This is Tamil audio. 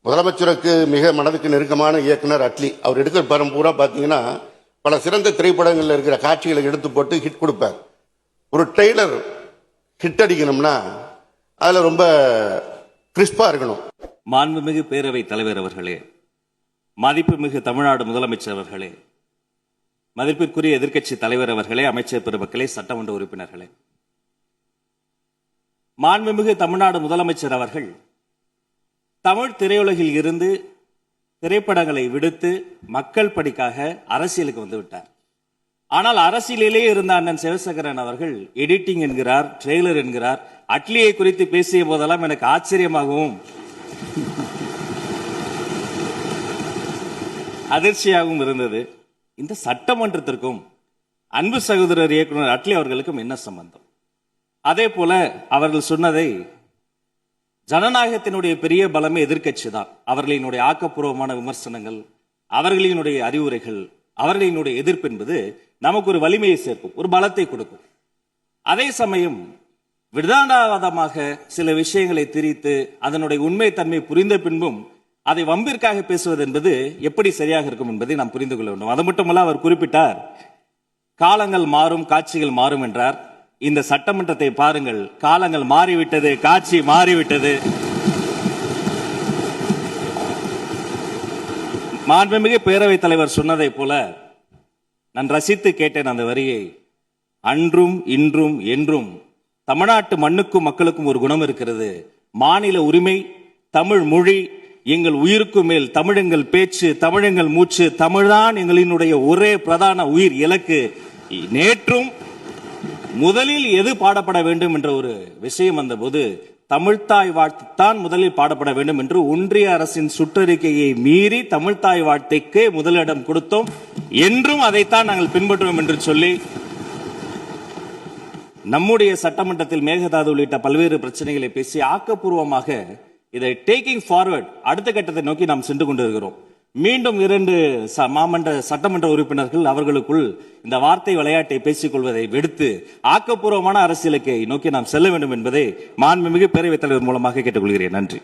முதலமைச்சருக்கு மிக மனதுக்கு நெருக்கமான இயக்குனர் அட்லி. அவர் எடுக்கிற படம் பூரா பார்த்தீங்கன்னா பல சிறந்த திரைப்படங்களில் இருக்கிற காட்சிகளை எடுத்து போட்டு ஹிட் கொடுப்பார். ஒரு ட்ரெய்லர் ஹிட் அடிக்கணும்னா அதில் ரொம்ப கிறிஸ்பா இருக்கணும். மாண்புமிகு பேரவைத் தலைவர் அவர்களே, மதிப்புமிகு தமிழ்நாடு முதலமைச்சர் அவர்களே, மதிப்பிற்குரிய எதிர்க்கட்சி தலைவர் அவர்களே, அமைச்சர் பெருமக்களே, சட்டமன்ற உறுப்பினர்களே, மாண்புமிகு தமிழ்நாடு முதலமைச்சர் அவர்கள் தமிழ் திரையுலகில் இருந்து திரைப்படங்களை விடுத்து மக்கள் பணிக்காக அரசியலுக்கு வந்து விட்டார். ஆனால் அரசியலிலே இருந்த அண்ணன் சிவசேகரன் அவர்கள் எடிட்டிங் என்கிறார், ட்ரெய்லர் என்கிறார். அட்லியை குறித்து பேசிய போதெல்லாம் எனக்கு ஆச்சரியமாகவும் அதிர்ச்சியாகவும் இருந்தது. இந்த சட்டமன்றத்திற்கும் அன்பு சகோதரர் இயக்குனர் அட்லி அவர்களுக்கும் என்ன சம்பந்தம்? அதே போல அவர்கள் சொன்னதை, ஜனநாயகத்தினுடைய பெரிய பலமே எதிர்க்கட்சி தான். அவர்களினுடைய ஆக்கப்பூர்வமான விமர்சனங்கள், அவர்களினுடைய அறிவுரைகள், அவர்களினுடைய எதிர்ப்பு என்பது நமக்கு ஒரு வலிமையை சேர்க்கும், ஒரு பலத்தை கொடுக்கும். அதே சமயம் விதானவாதமாக சில விஷயங்களை திரித்து அதனுடைய உண்மை தன்மை புரிந்த பின்பும் அதை வம்பிற்காக பேசுவது என்பது எப்படி சரியாக இருக்கும் என்பதை நாம் புரிந்து கொள்ள வேண்டும். அது மட்டுமல்ல, அவர் குறிப்பிட்டார், காலங்கள் மாறும், காட்சிகள் மாறும் என்றார். இந்த சட்டமன்றத்தை பாருங்கள், காலங்கள் மாறிவிட்டது, காட்சி மாறிவிட்டது. மாண்புமிகு பேரவைத் தலைவர் சொன்னதை போல நான் ரசித்து கேட்டேன் அந்த வரியை. அன்றும் இன்றும் என்றும் தமிழ்நாட்டு மண்ணுக்கும் மக்களுக்கும் ஒரு குணம் இருக்கிறது. மாநில உரிமை, தமிழ் மொழி எங்கள் உயிருக்கு மேல், தமிழ் எங்கள் பேச்சு, தமிழ் எங்கள் மூச்சு, தமிழ்தான் எங்களினுடைய ஒரே பிரதான உயிர் இலக்கு. நேற்றும் முதலில் எது பாடப்பட வேண்டும் என்ற ஒரு விஷயம் வந்தபோது தமிழ்த்தாய் வாழ்த்துத்தான் முதலில் பாடப்பட வேண்டும் என்று ஒன்றிய அரசின் சுற்றறிக்கையை மீறி தமிழ்த்தாய் வாழ்த்தைக்கு முதலிடம் கொடுத்தோம். என்றும் அதைத்தான் நாங்கள் பின்பற்றுவோம் என்று சொல்லி நம்முடைய சட்டமன்றத்தில் மேகதாது உள்ளிட்ட பல்வேறு பிரச்சனைகளை பேசி ஆக்கப்பூர்வமாக இதை டேக்கிங் ஃபார்வர்ட், அடுத்த கட்டத்தை நோக்கி நாம் சென்று கொண்டிருக்கிறோம். மீண்டும் 2 சட்டமன்ற உறுப்பினர்கள் அவர்களுக்குள் இந்த வார்த்தை விளையாட்டை பேசிக் கொள்வதை விடுத்து ஆக்கப்பூர்வமான அரசியலுக்கு நோக்கி நாம் செல்ல வேண்டும் என்பதை மாண்புமிகு பேரவைத் தலைவர் மூலமாக கேட்டுக்கொள்கிறேன். நன்றி.